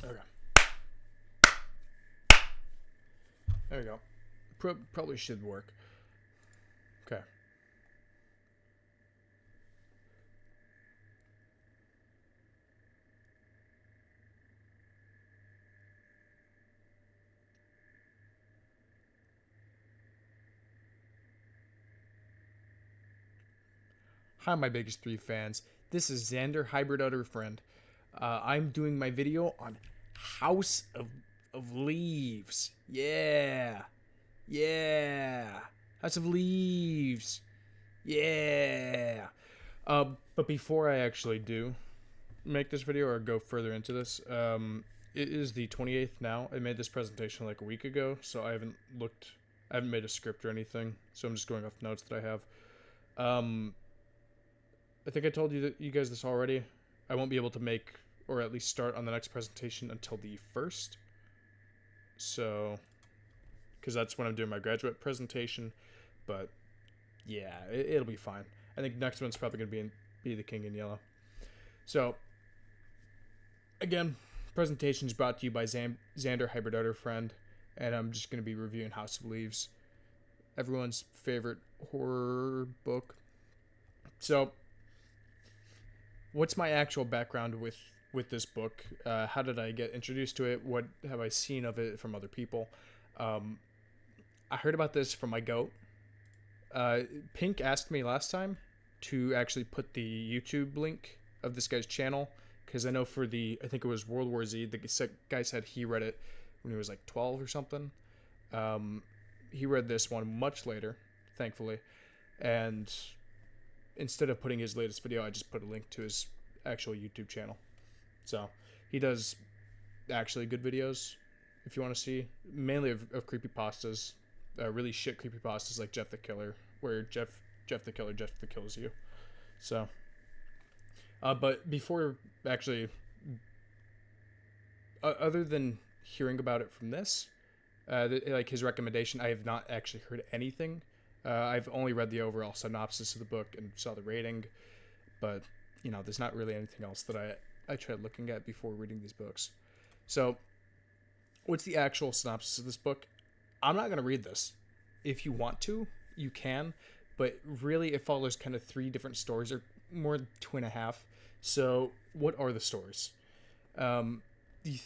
Okay. There we go. Probably should work. Okay. Hi, my biggest three fans. This is Xander, Hybrid Utter Friend. I'm doing my video on House of Leaves. Yeah. Yeah. House of Leaves. Yeah. But before I actually do make this video or go further into this, it is the 28th now. I made this presentation like a week ago, so I haven't made a script or anything, so I'm just going off notes that I have. Um, I think I told you guys this already. I won't be able to make or at least start on the next presentation until the 1st. So, because that's when I'm doing my graduate presentation. But yeah, it'll be fine. I think next one's probably going to be the King in Yellow. So, again, presentation is brought to you by Xander Hybrid Utter Friend, and I'm just going to be reviewing House of Leaves, everyone's favorite horror book. So, what's my actual background with this book? How did I get introduced to it? What have I seen of it from other people? Um, I heard about this from my goat. Pink asked me last time to actually put the YouTube link of this guy's channel because I know I think it was World War Z. The guy said he read it when he was like 12 or something. He read this one much later, thankfully, and instead of putting his latest video, I just put a link to his actual YouTube channel. So he does actually good videos if you want to see, mainly of creepypastas, really shit creepypastas like Jeff the Killer, where Jeff the Killer Jeff the kills you. So, but before actually, other than hearing about it from this, like his recommendation, I have not actually heard anything. I've only read the overall synopsis of the book and saw the rating, but there's not really anything else that I tried looking at before reading these books. So, what's the actual synopsis of this book? I'm not going to read this. If you want to, you can, but really it follows kind of three different stories, or more than two and a half. So, what are the stories? The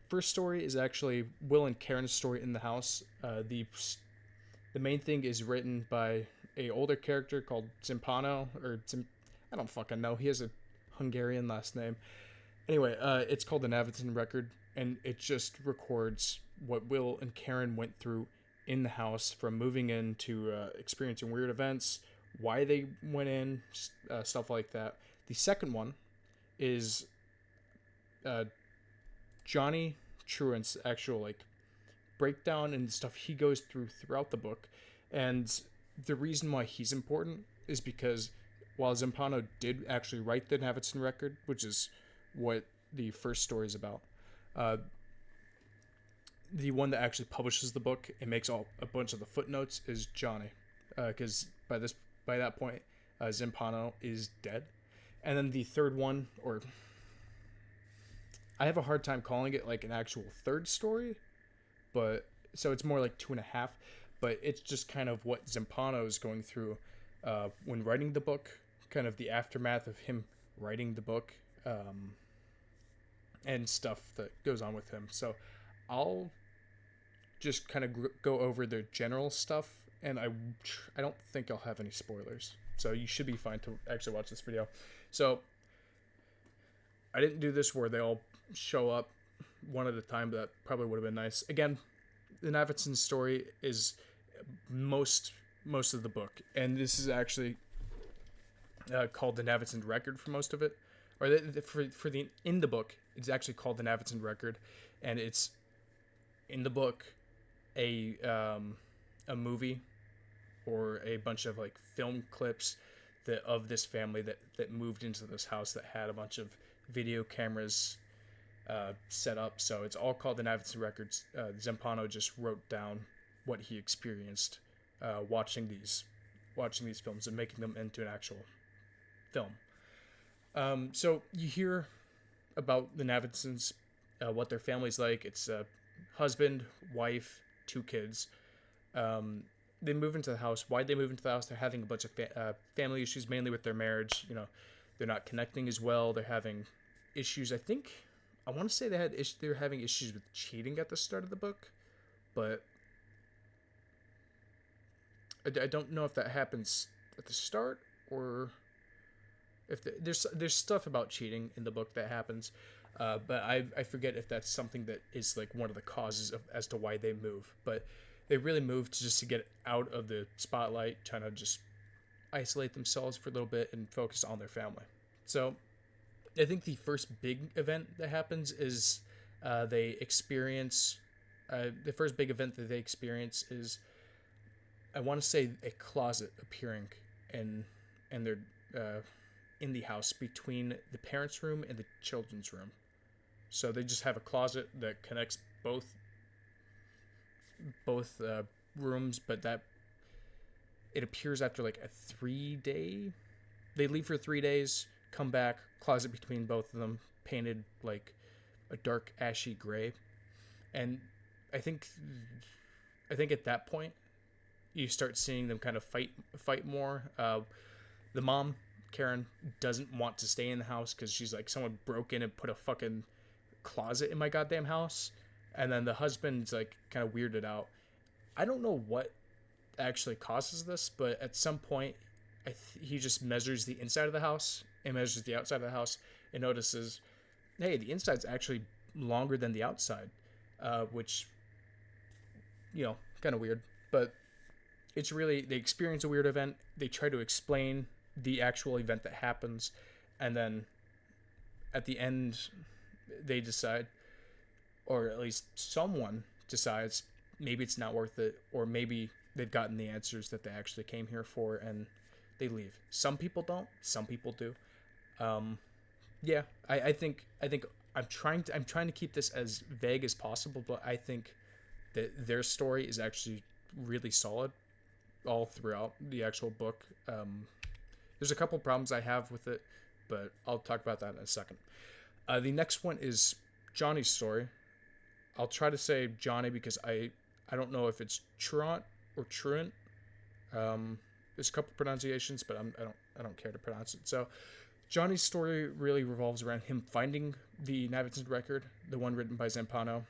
first story is actually Will and Karen's story in the house. The main thing is written by a older character called Zimpano, I don't fucking know. He has a Hungarian last name. Anyway, it's called the Naviton Record, and it just records what Will and Karen went through in the house, from moving in to experiencing weird events, why they went in, stuff like that. The second one is uh, Johnny Truant's actual breakdown and stuff he goes through throughout the book. And the reason why he's important is because while Zampano did actually write the Naviton Record, which is what the first story is about, the one that actually publishes the book and makes a bunch of the footnotes is Johnny, because by that point, Zampano is dead. And then the third one, or I have a hard time calling it like an actual third story, but so it's more like two and a half. But it's just kind of what Zampano is going through when writing the book, kind of the aftermath of him writing the book, and stuff that goes on with him. So I'll just kind of go over the general stuff, and I don't think I'll have any spoilers. So you should be fine to actually watch this video. So I didn't do this where they all show up one at a time, but that probably would have been nice. Again, the Navidson story is most of the book, and this is actually called the Navidson Record for most of it, or for the in the book, it's actually called the Navidson Record, and it's in the book a movie or a bunch of film clips of this family that moved into this house that had a bunch of video cameras set up. So it's all called the Navidson Records. Zampano just wrote down what he experienced watching these films and making them into an actual film. So you hear about the Navinsons, what their family's like. It's husband, wife, two kids. Um, they move into the house. Why'd they move into the house? They're having a bunch of family issues, mainly with their marriage. They're not connecting as well. They're having issues. I want to say they're having issues with cheating at the start of the book, but I don't know if that happens at the start or if there's stuff about cheating in the book that happens, but I forget if that's something that is like one of the causes of as to why they move. But they really moved just to get out of the spotlight, trying to just isolate themselves for a little bit and focus on their family. So I think the first big event that happens is they experience. The first big event that they experience is, I want to say, a closet appearing in their in the house between the parents' room and the children's room. So they just have a closet that connects both rooms, but that it appears after like a 3 day. They leave for 3 days, come back, closet between both of them, painted like a dark ashy gray, and I think I think at that point you start seeing them kind of fight more. The mom, Karen, doesn't want to stay in the house because she's like, someone broke in and put a fucking closet in my goddamn house. And then the husband's like kind of weirded out. I don't know what actually causes this, but at some point he just measures the inside of the house and measures the outside of the house and notices, hey, the inside's actually longer than the outside, which, kind of weird. But it's really, they experience a weird event, they try to explain the actual event that happens, and then at the end they decide, or at least someone decides, maybe it's not worth it, or maybe they've gotten the answers that they actually came here for, and they leave. Some people don't, some people do. Yeah, I think I'm trying to keep this as vague as possible, but I think that their story is actually really solid all throughout the actual book. There's a couple problems I have with it, but I'll talk about that in a second. The next one is Johnny's story. I'll try to say Johnny because I don't know if it's Truant or Truant. There's a couple pronunciations, but I don't care to pronounce it. So Johnny's story really revolves around him finding the Navinson's record, the one written by Zampano.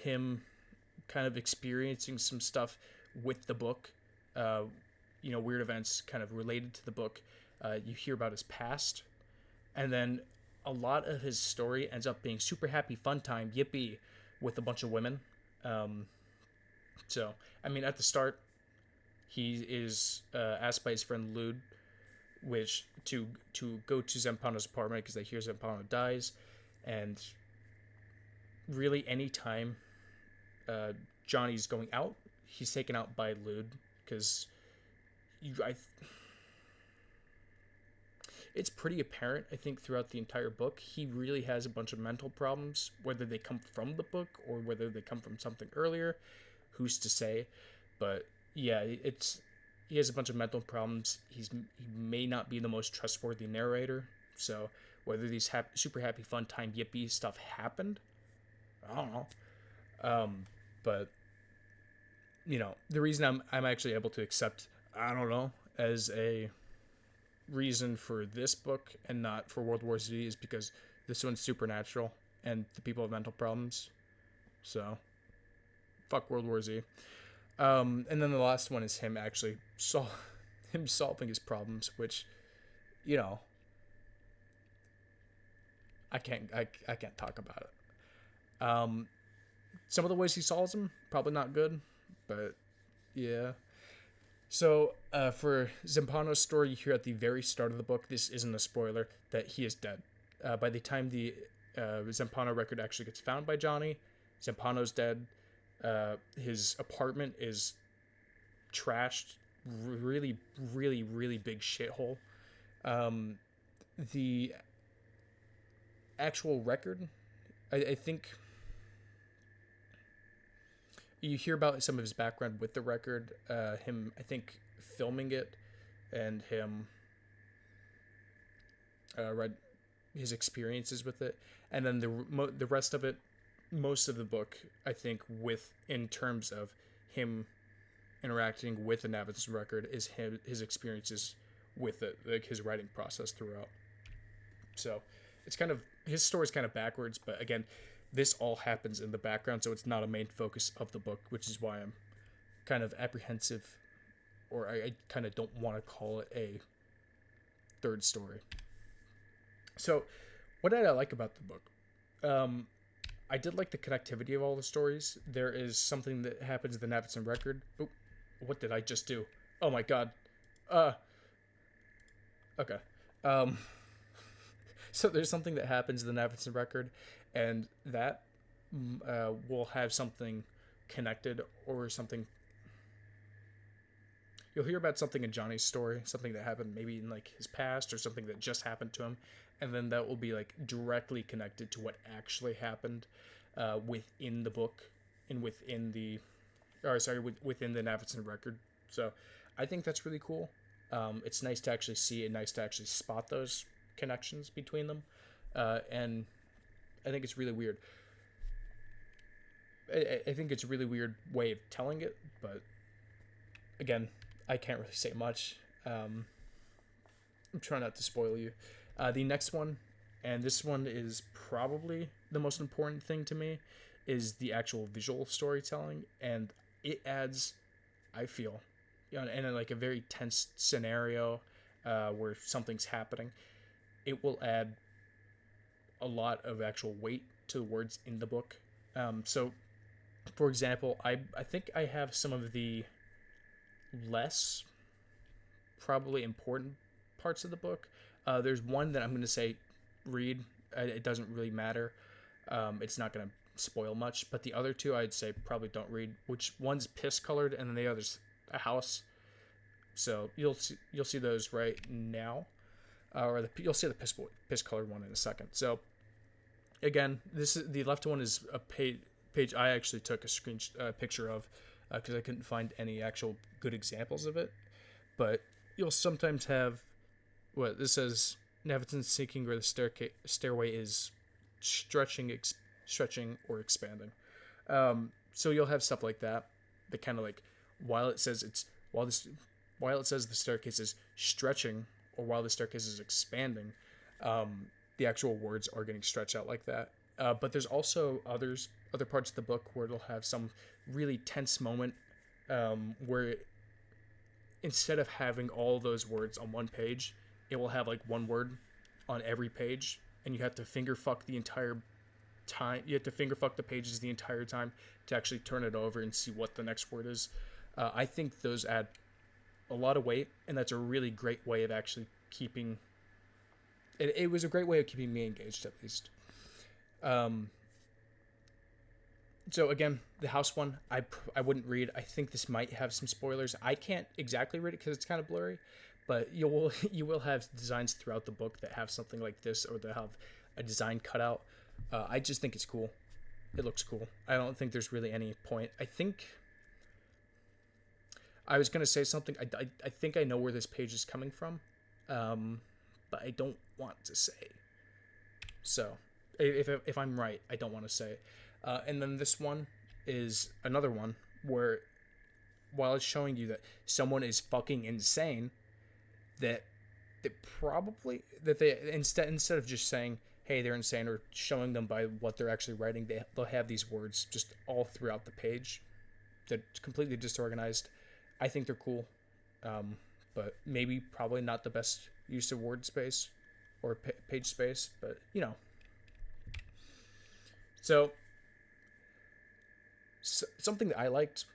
Him kind of experiencing some stuff with the book, weird events kind of related to the book. You hear about his past, and then a lot of his story ends up being super happy, fun time, yippee, with a bunch of women. So, I mean, at the start, he is asked by his friend Lude, which to go to Zampano's apartment because they hear Zampano dies, and really any time Johnny's going out, he's taken out by Lude because it's pretty apparent, I think, throughout the entire book, he really has a bunch of mental problems, whether they come from the book or whether they come from something earlier, who's to say. But yeah, he has a bunch of mental problems. He may not be the most trustworthy narrator, so whether these super happy fun time yippee stuff happened, I don't know. But the reason I'm actually able to accept, I don't know, as a reason for this book and not for World War Z is because this one's supernatural and the people have mental problems. So fuck World War Z. And then the last one is him actually solving his problems, which, I can't talk about it. Some of the ways he solves them, probably not good, but yeah. So for Zampano's story, you hear at the very start of the book, this isn't a spoiler, that he is dead. By the time the Zampano record actually gets found by Johnny, Zampano's dead. His apartment is trashed, really, really, really big shithole. The actual record, I think you hear about some of his background with the record, him, I think, filming it, and him his experiences with it, and then the rest of it, most of the book, I think, with in terms of him interacting with the Navidson record, is his experiences with it, like his writing process throughout. So it's kind of his story's kind of backwards, but again, this all happens in the background, so it's not a main focus of the book, which is why I'm kind of apprehensive, or I kind of don't want to call it a third story. So, what did I like about the book? I did like the connectivity of all the stories. There is something that happens in the Navidson record. Oop, what did I just do? Oh my god. Okay. Um, so there's something that happens in the Navidson record, and that will have something connected or something. You'll hear about something in Johnny's story, something that happened maybe in like his past or something that just happened to him, and then that will be like directly connected to what actually happened within the book and within the Navidson record. So I think that's really cool. It's nice to actually see and nice to actually spot those connections between them, and I think it's really weird. I think it's a really weird way of telling it, but again, I can't really say much. I'm trying not to spoil you. The next one, and this one is probably the most important thing to me, is the actual visual storytelling, and it adds, I feel, in like a very tense scenario where something's happening, it will add a lot of actual weight to the words in the book. So, for example, I think I have some of the less probably important parts of the book. There's one that I'm going to say read. It doesn't really matter. It's not going to spoil much. But the other two I'd say probably don't read. Which one's piss colored and then the other's a house. So you'll see those right now, you'll see the piss colored one in a second. So again, this is the left one is a page I actually took a picture of because I couldn't find any actual good examples of it. But you'll sometimes have what this says: Navidson's sinking where the stairway is stretching or expanding. So you'll have stuff like that kind of like while it says the staircase is stretching or while the staircase is expanding, the actual words are getting stretched out like that. But there's also other parts of the book where it'll have some really tense moment where instead of having all those words on one page, it will have like one word on every page, and you have to finger fuck the entire time. You have to finger fuck the pages the entire time to actually turn it over and see what the next word is. I think those add a lot of weight, and that's a really great way of actually keeping. It was a great way of keeping me engaged, at least. So again, the house one, I wouldn't read. I think this might have some spoilers. I can't exactly read it because it's kind of blurry, but you will have designs throughout the book that have something like this, or that have a design cutout. I just think it's cool. It looks cool. I don't think there's really any point. I think I was gonna say something. I think I know where this page is coming from, but I don't want to say. So if I'm right, I don't want to say. And then this one is another one where, while it's showing you that someone is fucking insane, that they instead of just saying, hey, they're insane, or showing them by what they're actually writing, they'll have these words just all throughout the page. They're completely disorganized. I think they're cool, but probably not the best use of word space or page space, but So something that I liked,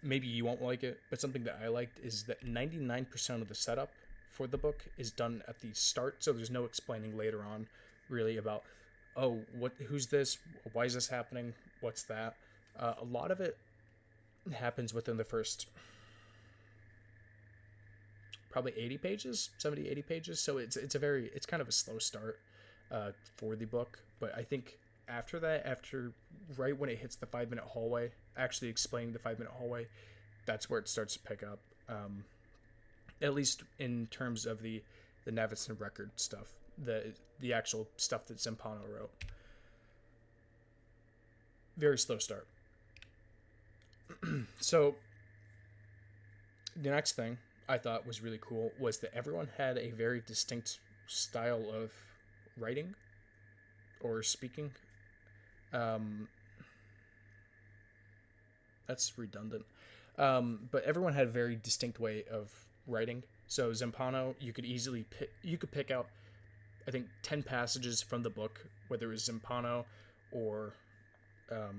maybe you won't like it, but something that I liked is that 99% of the setup for the book is done at the start, so there's no explaining later on really about, who's this, why is this happening, what's that. A lot of it happens within the first probably 80 pages, 70, 80 pages, so it's kind of a slow start for the book, but I think after right when it hits the 5-minute hallway, actually explaining the 5-minute hallway, that's where it starts to pick up, at least in terms of the Navidson record stuff. the actual stuff that Zampano wrote. Very slow start. So the next thing I thought was really cool was that everyone had a very distinct style of writing or speaking. Um, that's redundant. But everyone had a very distinct way of writing. So Zampano, you could pick out, I think, 10 passages from the book, whether it was Zampano or I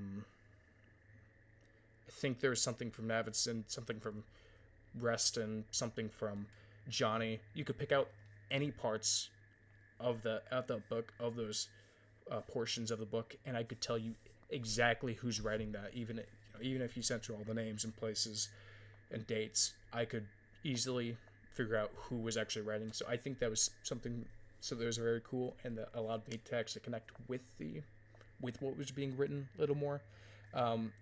think there's something from Navidson, something from Reston, something from Johnny. You could pick out any parts of the book, of those portions of the book, and I could tell you exactly who's writing that. Even if you censor all the names and places and dates, I could easily figure out who was actually writing. So I think that was something. So that was very cool, and that allowed me to actually connect with what was being written a little more.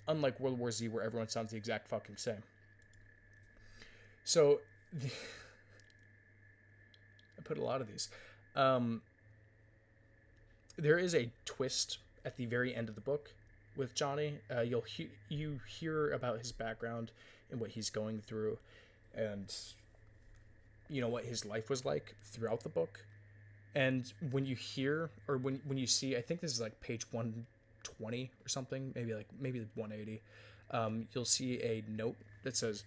Unlike World War Z, where everyone sounds the exact fucking same. So I put a lot of these. There is a twist at the very end of the book with Johnny. You hear about his background and what he's going through, and what his life was like throughout the book. And when you hear, or when you see, I think this is like page 120 or something, maybe 180. You'll see a note that says,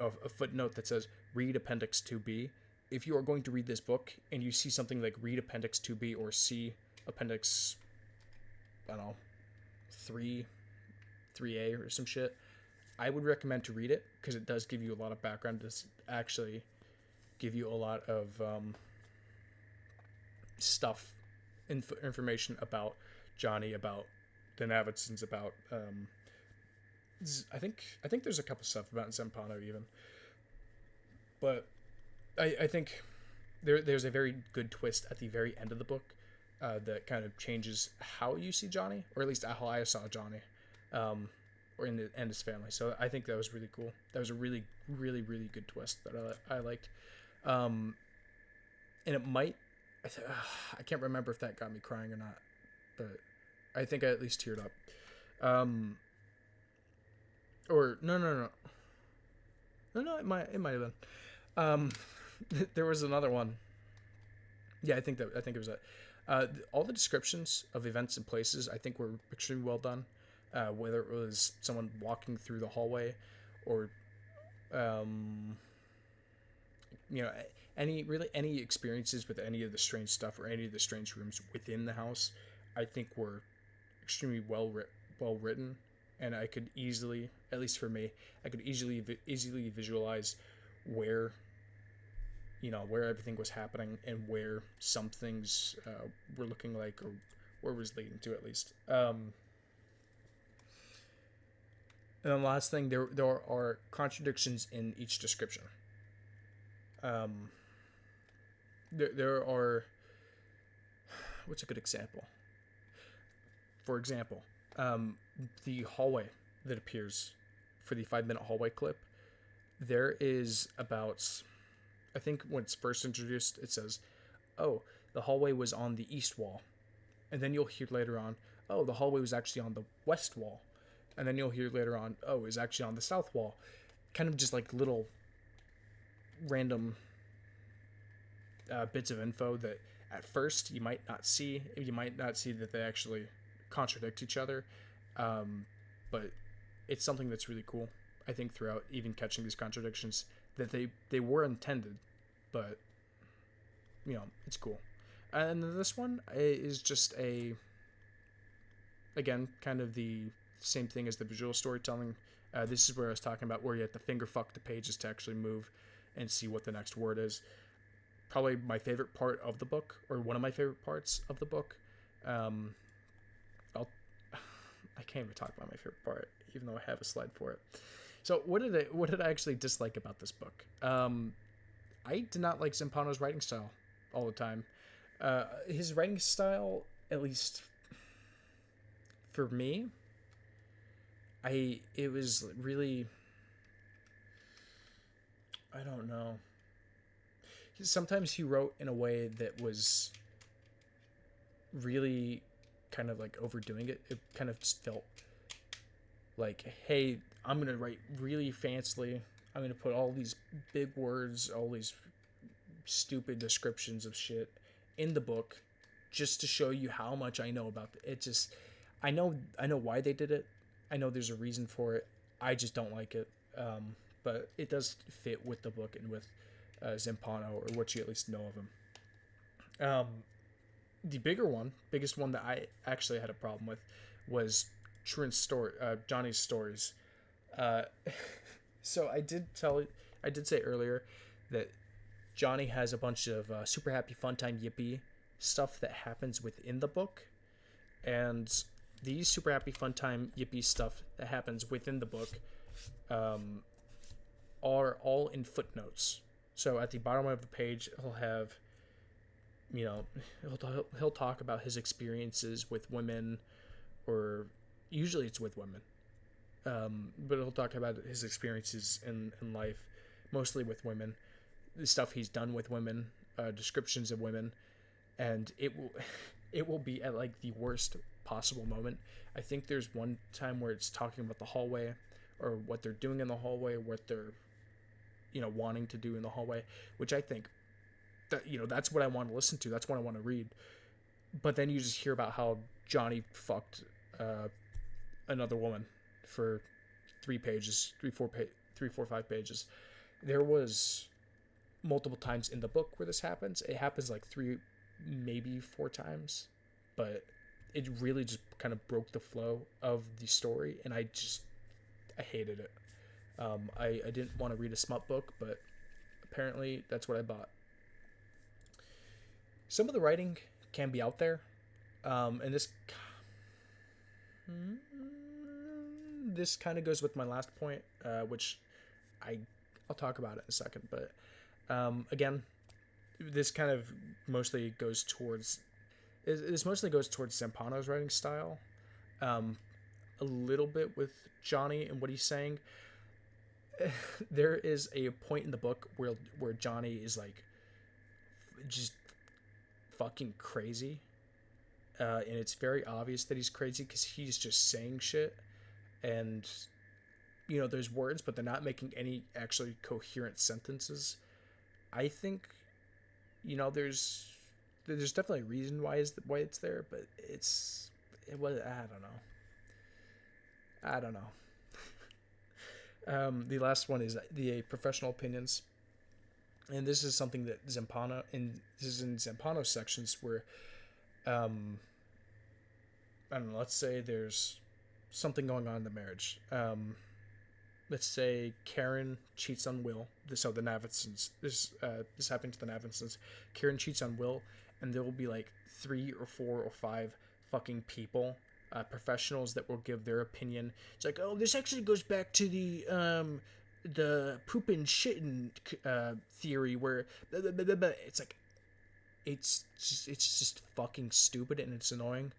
a footnote that says, "Read Appendix 2B." If you are going to read this book and you see something like "Read Appendix 2B" or "See Appendix, I don't know, 3A" or some shit, I would recommend to read it, because it does give you a lot of background. To actually give you a lot of stuff, information about Johnny, about the Navidsons, about I think there's a couple stuff about Zampano even, but I think there's a very good twist at the very end of the book that kind of changes how you see Johnny, or at least how I saw Johnny, and his family. So I think that was really cool. That was a really, really, really good twist that I liked. And it might, I can't remember if that got me crying or not, but I think I at least teared up. Or no, it might have been. There was another one. Yeah, I think it was that. All the descriptions of events and places, I think, were extremely well done. Whether it was someone walking through the hallway, or any experiences with any of the strange stuff or any of the strange rooms within the house, I think were extremely well written, and I could easily, at least for me, easily visualize where everything was happening, and where some things were looking like, or where it was leading to, at least. And then the last thing, there are contradictions in each description. There are. What's a good example? For example, the hallway that appears for the 5-minute hallway clip. There is about, I think when it's first introduced, it says, "Oh, the hallway was on the east wall," and then you'll hear later on, "Oh, the hallway was actually on the west wall," and then you'll hear later on, "Oh, it was actually on the south wall." Kind of just like little random bits of info that at first you might not see. You might not see that they actually contradict each other, but it's something that's really cool, I think, throughout even catching these contradictions, that they were intended, but it's cool. And this one is just again, kind of the same thing as the visual storytelling. This is where I was talking about, where you have to finger fuck the pages to actually move and see what the next word is. Probably my favorite part of the book, or one of my favorite parts of the book. I can't even talk about my favorite part, even though I have a slide for it. So what did I actually dislike about this book? I did not like Zampano's writing style all the time. His writing style, at least for me, it was really, I don't know. Sometimes he wrote in a way that was really kind of like overdoing it. It kind of just felt like, hey, I'm gonna write really fancily. I'm gonna put all these big words, all these stupid descriptions of shit in the book, just to show you how much I know about it. Just, I know why they did it. I know there's a reason for it. I just don't like it. But it does fit with the book and with Zampano, or what you at least know of him. The biggest one that I actually had a problem with was Johnny's stories. Uh, so I did say earlier that Johnny has a bunch of super happy fun time yippee stuff that happens within the book, and these super happy fun time yippee stuff that happens within the book um, are all in footnotes. So at the bottom of the page, he'll have, you know, he'll talk about his experiences with women, or usually it's with women, but he'll talk about his experiences in life, mostly with women, the stuff he's done with women, descriptions of women, and it will be at like the worst possible moment. I think there's one time where it's talking about the hallway, or what they're doing in the hallway, what they're, wanting to do in the hallway, which I think that, that's what I want to listen to. That's what I want to read. But then you just hear about how Johnny fucked another woman for 3 pages, 3, 4, 5 pages. There was multiple times in the book where this happens. It happens like 3, maybe 4 times, but it really just kind of broke the flow of the story, and I hated it. I didn't want to read a smut book, but apparently that's what I bought. Some of the writing can be out there, and this kind of goes with my last point, which I'll talk about it in a second. But again, this kind of mostly goes towards Zampano's writing style, a little bit with Johnny and what he's saying. There is a point in the book where Johnny is like just fucking crazy, and it's very obvious that he's crazy because he's just saying shit, and there's words, but they're not making any actually coherent sentences. I think there's definitely a reason why it's there, but it was, I don't know. The last one is the professional opinions, and this is something that this is in Zampano's sections where, I don't know. Let's say there's something going on in the marriage. Let's say Karen cheats on Will. So the Navinsons. This happened to the Navinsons. Karen cheats on Will, and there will be like 3 or 4 or 5 fucking people, professionals, that will give their opinion. It's like, oh, this actually goes back to the poop and shitting theory, where blah, blah, blah, blah. It's like, it's just fucking stupid, and it's annoying.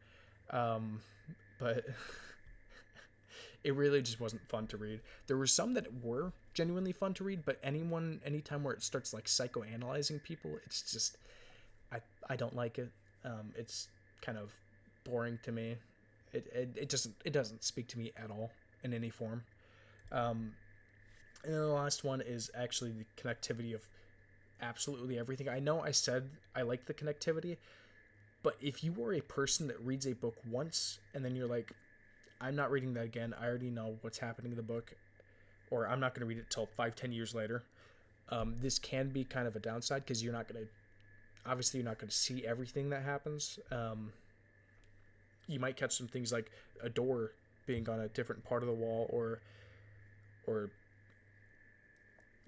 But it really just wasn't fun to read. There were some that were genuinely fun to read, but anytime where it starts like psychoanalyzing people, it's just, I don't like it. It's kind of boring to me. It doesn't speak to me at all in any form. And then the last one is actually the connectivity of absolutely everything. I know I said I like the connectivity, but if you are a person that reads a book once and then you're like, I'm not reading that again, I already know what's happening in the book, or I'm not going to read it till 5-10 years later, this can be kind of a downside, because you're not going to see everything that happens. You might catch some things like a door being on a different part of the wall, or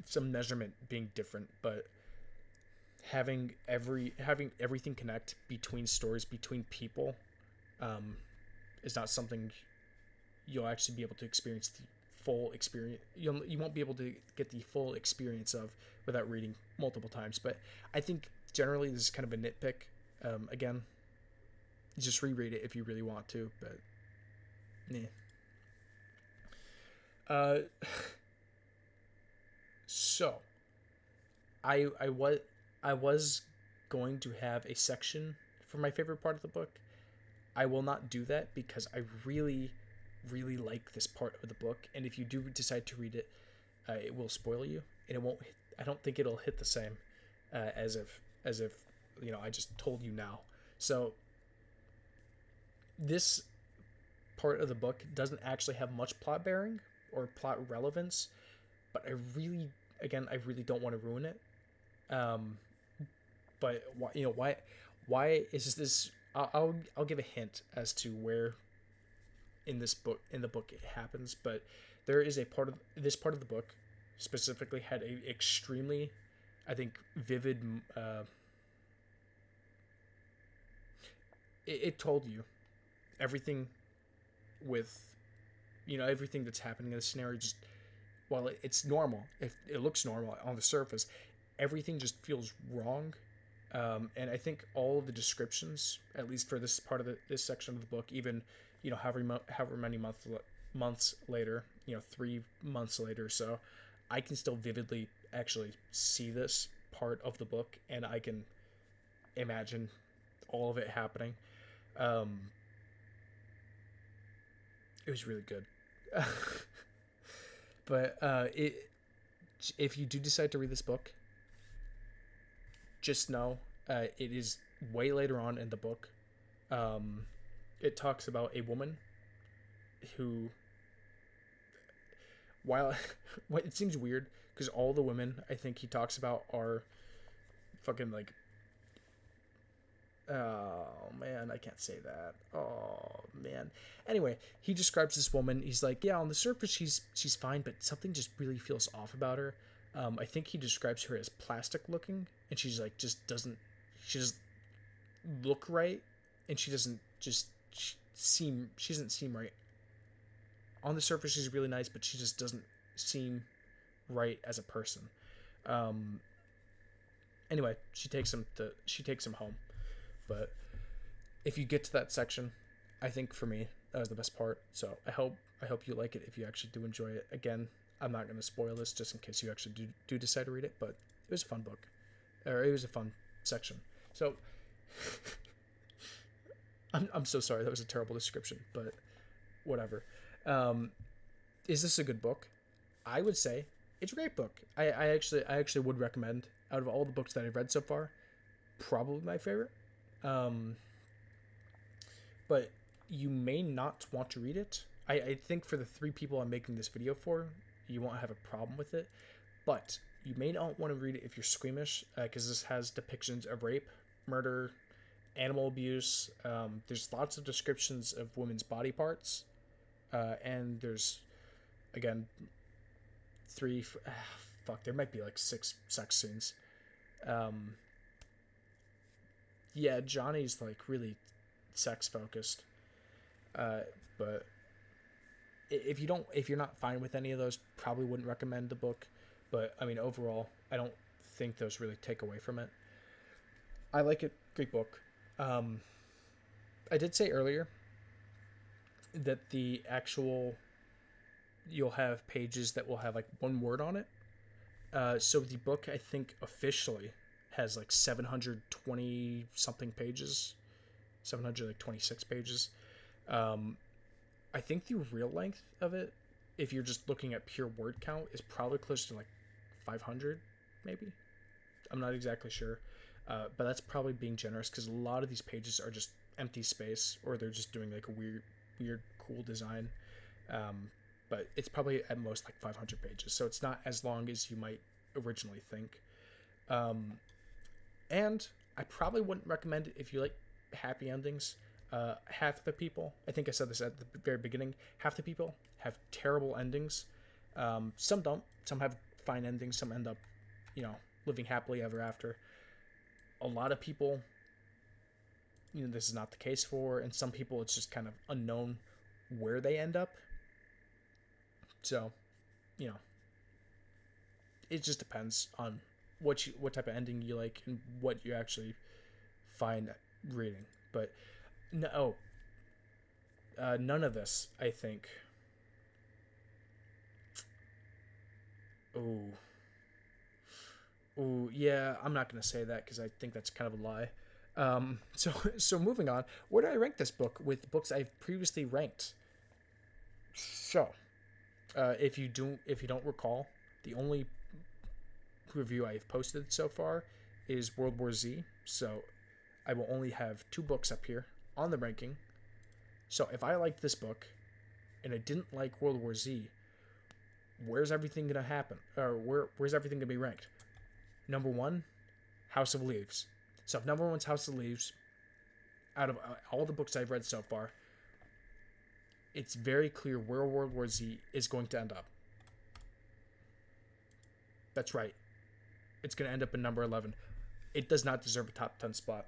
some measurement being different, but having everything connect between stories, between people, is not something you'll actually be able to experience the full experience. You won't be able to get the full experience of without reading multiple times. But I think generally this is kind of a nitpick. Again, just reread it if you really want to, but so I was going to have a section for my favorite part of the book. I will not do that because I really, really like this part of the book, and if you do decide to read it, it will spoil you, and it won't. I don't think it'll hit the same as if I just told you now. So this part of the book doesn't actually have much plot bearing or plot relevance, but I really don't want to ruin it. Um, but why is this? I'll give a hint as to where in the book it happens, but there is a part of this part of the book specifically had a extremely, I think, vivid. It told you everything with everything that's happening in the scenario. Just while it's normal, if it looks normal on the surface, everything just feels wrong. And I think all of the descriptions, at least for this part of this section of the book, even however many months later, 3 months later, so I can still vividly actually see this part of the book, and I can imagine all of it happening. Um, it was really good. But if you do decide to read this book, just know it is way later on in the book. It talks about a woman who, while it seems weird because all the women I think he talks about are fucking like, oh man, I can't say that. Oh man. Anyway, he describes this woman. He's like, yeah, on the surface she's fine, but something just really feels off about her. I think he describes her as plastic looking, and she's like she doesn't look right, and she doesn't seem right. On the surface, she's really nice, but she just doesn't seem right as a person. Anyway, she takes him home. But if you get to that section, I think for me that was the best part. So I hope you like it if you actually do enjoy it. Again, I'm not going to spoil this just in case you actually do decide to read it, but it was a fun book, or it was a fun section. So I'm so sorry, that was a terrible description, but whatever. Is this a good book? I would say it's a great book. I actually would recommend, out of all the books that I've read so far, probably my favorite. But you may not want to read it. I think for the 3 people I'm making this video for, you won't have a problem with it. But you may not want to read it if you're squeamish, because this has depictions of rape, murder, animal abuse. There's lots of descriptions of women's body parts. And there's, again, 3... there might be like 6 sex scenes. Yeah, Johnny's like really sex focused. But if you're not fine with any of those, probably wouldn't recommend the book. But I mean, overall, I don't think those really take away from it. I like it. Great book. I did say earlier that you'll have pages that will have like one word on it. So the book, I think, officially has like 720 something pages, 726 pages. I think the real length of it, if you're just looking at pure word count, is probably close to like 500, maybe. I'm not exactly sure, but that's probably being generous because a lot of these pages are just empty space, or they're just doing like a weird, cool design. But it's probably at most like 500 pages, so it's not as long as you might originally think. And I probably wouldn't recommend it if you like happy endings. Half the people, I think I said this at the very beginning, half the people have terrible endings. Some don't. Some have fine endings. Some end up, living happily ever after. A lot of people, this is not the case for, and some people it's just kind of unknown where they end up. So, it just depends on what type of ending you like and what you actually find reading. But no, none of this, I think. Oh, yeah, I'm not gonna say that because I think that's kind of a lie. So moving on, where do I rank this book with books I've previously ranked? So, if you don't recall, the only review I've posted so far is World War Z. So, I will only have two books up here on the ranking. So, if I liked this book and I didn't like World War Z, where's everything gonna happen? Or where's everything gonna be ranked? Number one, House of Leaves. So if number one's House of Leaves, out of all the books I've read so far, it's very clear where World War Z is going to end up. That's right. It's going to end up in number 11. It does not deserve a top 10 spot.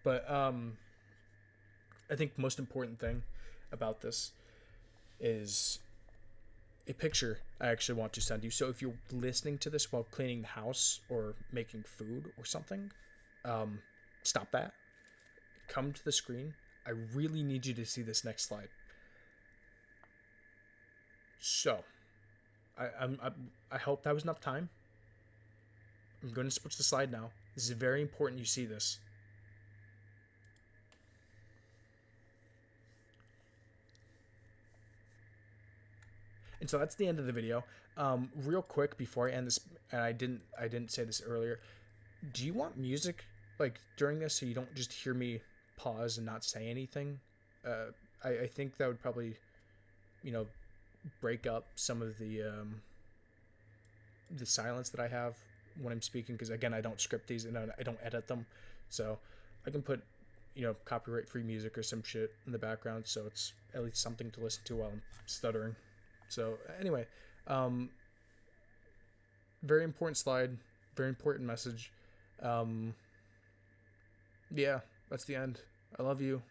But I think the most important thing about this is a picture I actually want to send you. So if you're listening to this while cleaning the house or making food or something, stop that. Come to the screen. I really need you to see this next slide. So, I hope that was enough time. I'm going to switch the slide now. This is very important you see this. And so that's the end of the video. Real quick before I end this, and I didn't say this earlier. Do you want music like during this so you don't just hear me pause and not say anything? I think that would probably, you know, break up some of the silence that I have when I'm speaking, because again I don't script these and I don't edit them, so I can put, you know, copyright free music or some shit in the background so it's at least something to listen to while I'm stuttering. So anyway, very important slide, very important message. Yeah, that's the end. I love you.